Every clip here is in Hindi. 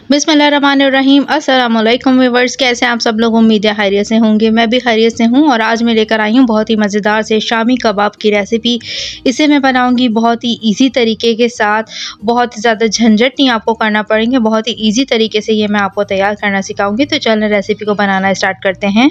बिस्मिल्लाहिर्रहमानिर्रहीम। अस्सलामुअलैकुम व्यूअर्स, कैसे हैं आप सब लोग। उम्मीद है खैरियत से होंगे। मैं भी खैरियत से हूं और आज मैं लेकर आई हूं बहुत ही मज़ेदार से शामी कबाब की रेसिपी। इसे मैं बनाऊंगी बहुत ही इजी तरीके के साथ। बहुत ही ज़्यादा झंझट नहीं आपको करना पड़ेंगे, बहुत ही इजी तरीके से ये मैं आपको तैयार करना सिखाऊंगी। तो चलिए रेसिपी को बनाना स्टार्ट करते हैं।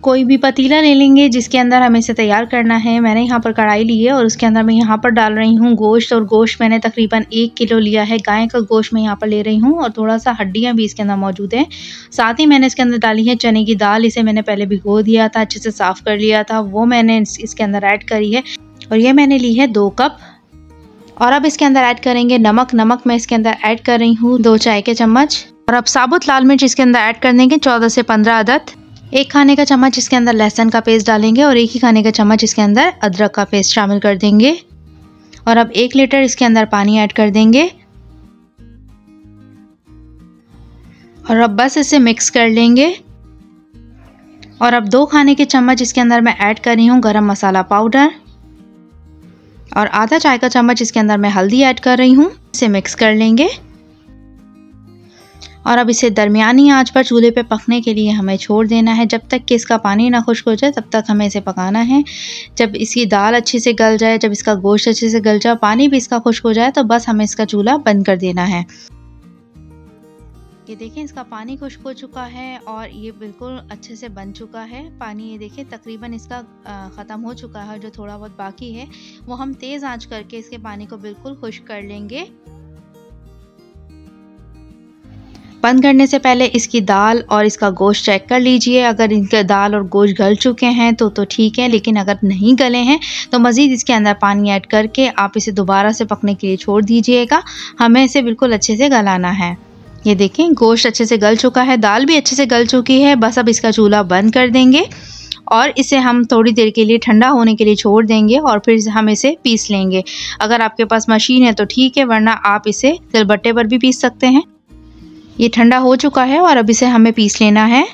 कोई भी पतीला ले लेंगे जिसके अंदर हमें इसे तैयार करना है। मैंने यहाँ पर कढ़ाई ली है और उसके अंदर मैं यहाँ पर डाल रही हूँ गोश्त। और गोश्त मैंने तकरीबन 1 किलो लिया है। गाय का गोश्त मैं यहाँ पर ले रही हूँ और थोड़ा सा हड्डियाँ भी इसके अंदर मौजूद हैं। साथ ही मैंने इसके अंदर डाली है चने की दाल। इसे मैंने पहले भिगो दिया था, अच्छे से साफ़ कर लिया था, वो मैंने इसके अंदर ऐड करी है। और ये मैंने ली है 2 कप। और अब इसके अंदर ऐड करेंगे नमक। नमक मैं इसके अंदर ऐड कर रही हूँ 2 चाय के चम्मच। और अब साबुत लाल मिर्च इसके अंदर ऐड कर देंगे 14 से 15 अदद। 1 खाने का चम्मच इसके अंदर लहसुन का पेस्ट डालेंगे और 1 ही खाने का चम्मच इसके अंदर अदरक का पेस्ट शामिल कर देंगे। और अब 1 लीटर इसके अंदर पानी ऐड कर देंगे और अब बस इसे मिक्स कर लेंगे। और अब 2 खाने के चम्मच इसके अंदर मैं ऐड कर रही हूँ गरम मसाला पाउडर और आधा चाय का चम्मच इसके अंदर मैं हल्दी ऐड कर रही हूँ। इसे मिक्स कर लेंगे और अब इसे दरमियानी आंच पर चूल्हे पे पकने के लिए हमें छोड़ देना है। जब तक कि इसका पानी ना खुश्क हो जाए तब तक हमें इसे पकाना है। जब इसकी दाल अच्छे से गल जाए, जब इसका गोश्त अच्छे से गल जाए, पानी भी इसका खुश्क हो जाए तो बस हमें इसका चूल्हा बंद कर देना है। ये देखें इसका पानी खुश्क हो चुका है और ये बिल्कुल अच्छे से बन चुका है। पानी ये देखें तकरीबन इसका ख़त्म हो चुका है। जो थोड़ा बहुत बाकी है वो हम तेज़ आंच करके इसके पानी को बिल्कुल खुश्क कर लेंगे। बंद करने से पहले इसकी दाल और इसका गोश्त चेक कर लीजिए। अगर इनके दाल और गोश्त गल चुके हैं तो ठीक है, लेकिन अगर नहीं गले हैं तो मज़ीद इसके अंदर पानी ऐड करके आप इसे दोबारा से पकने के लिए छोड़ दीजिएगा। हमें इसे बिल्कुल अच्छे से गलाना है। ये देखें गोश्त अच्छे से गल चुका है, दाल भी अच्छे से गल चुकी है। बस अब इसका चूल्हा बंद कर देंगे और इसे हम थोड़ी देर के लिए ठंडा होने के लिए छोड़ देंगे और फिर हम इसे पीस लेंगे। अगर आपके पास मशीन है तो ठीक है, वरना आप इसे सिलबट्टे पर भी पीस सकते हैं। ये ठंडा हो चुका है और अब इसे हमें पीस लेना है।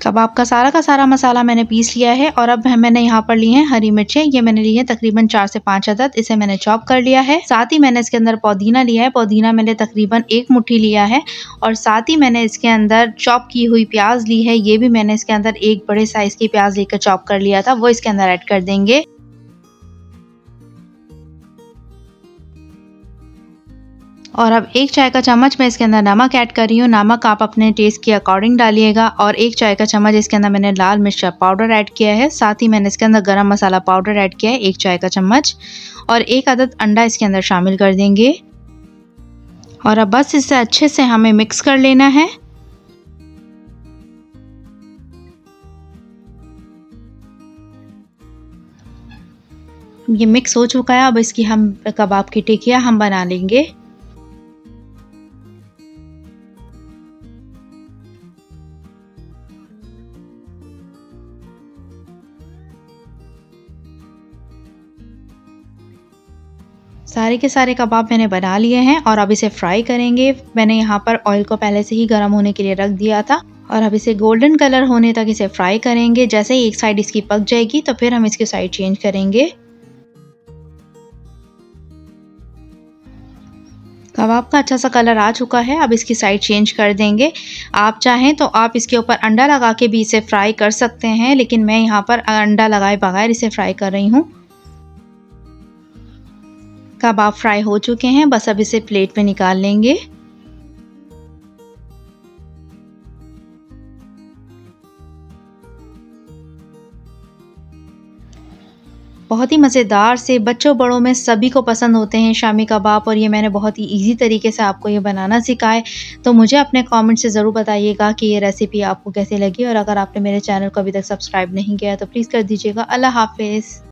कबाब का सारा मसाला मैंने पीस लिया है। और अब मैंने यहाँ पर ली है हरी मिर्चें। ये मैंने ली है तकरीबन 4 से 5 अदद। इसे मैंने चॉप कर लिया है। साथ ही मैंने इसके अंदर पुदीना लिया है। पुदीना मैंने तकरीबन 1 मुट्ठी लिया है। और साथ ही मैंने इसके अंदर चॉप की हुई प्याज ली है। ये भी मैंने इसके अंदर एक बड़े साइज की प्याज लेकर चॉप कर लिया था, वो इसके अंदर ऐड कर देंगे। और अब 1 चाय का चम्मच मैं इसके अंदर नमक ऐड कर रही हूँ। नमक आप अपने टेस्ट के अकॉर्डिंग डालिएगा। और 1 चाय का चम्मच इसके अंदर मैंने लाल मिर्च पाउडर ऐड किया है। साथ ही मैंने इसके अंदर गरम मसाला पाउडर ऐड किया है 1 चाय का चम्मच। और 1 अदद अंडा इसके अंदर शामिल कर देंगे। और अब बस इसे अच्छे से हमें मिक्स कर लेना है। ये मिक्स हो चुका है। अब इसकी हम कबाब की टिकिया हम बना लेंगे। सारे के सारे कबाब मैंने बना लिए हैं और अब इसे फ्राई करेंगे। मैंने यहाँ पर ऑयल को पहले से ही गर्म होने के लिए रख दिया था और अब इसे गोल्डन कलर होने तक इसे फ्राई करेंगे। जैसे ही एक साइड इसकी पक जाएगी तो फिर हम इसकी साइड चेंज करेंगे। कबाब का अच्छा सा कलर आ चुका है। अब इसकी साइड चेंज कर देंगे। आप चाहें तो आप इसके ऊपर अंडा लगा के भी इसे फ्राई कर सकते हैं, लेकिन मैं यहाँ पर अंडा लगाए बगैर इसे फ्राई कर रही हूँ। कबाब फ्राई हो चुके हैं। बस अब इसे प्लेट में निकाल लेंगे। बहुत ही मज़ेदार से बच्चों बड़ों में सभी को पसंद होते हैं शामी कबाब। और ये मैंने बहुत ही इजी तरीके से आपको ये बनाना सिखाए। तो मुझे अपने कमेंट से ज़रूर बताइएगा कि ये रेसिपी आपको कैसी लगी। और अगर आपने मेरे चैनल को अभी तक सब्सक्राइब नहीं किया तो प्लीज़ कर दीजिएगा। अल्लाह हाफिज़।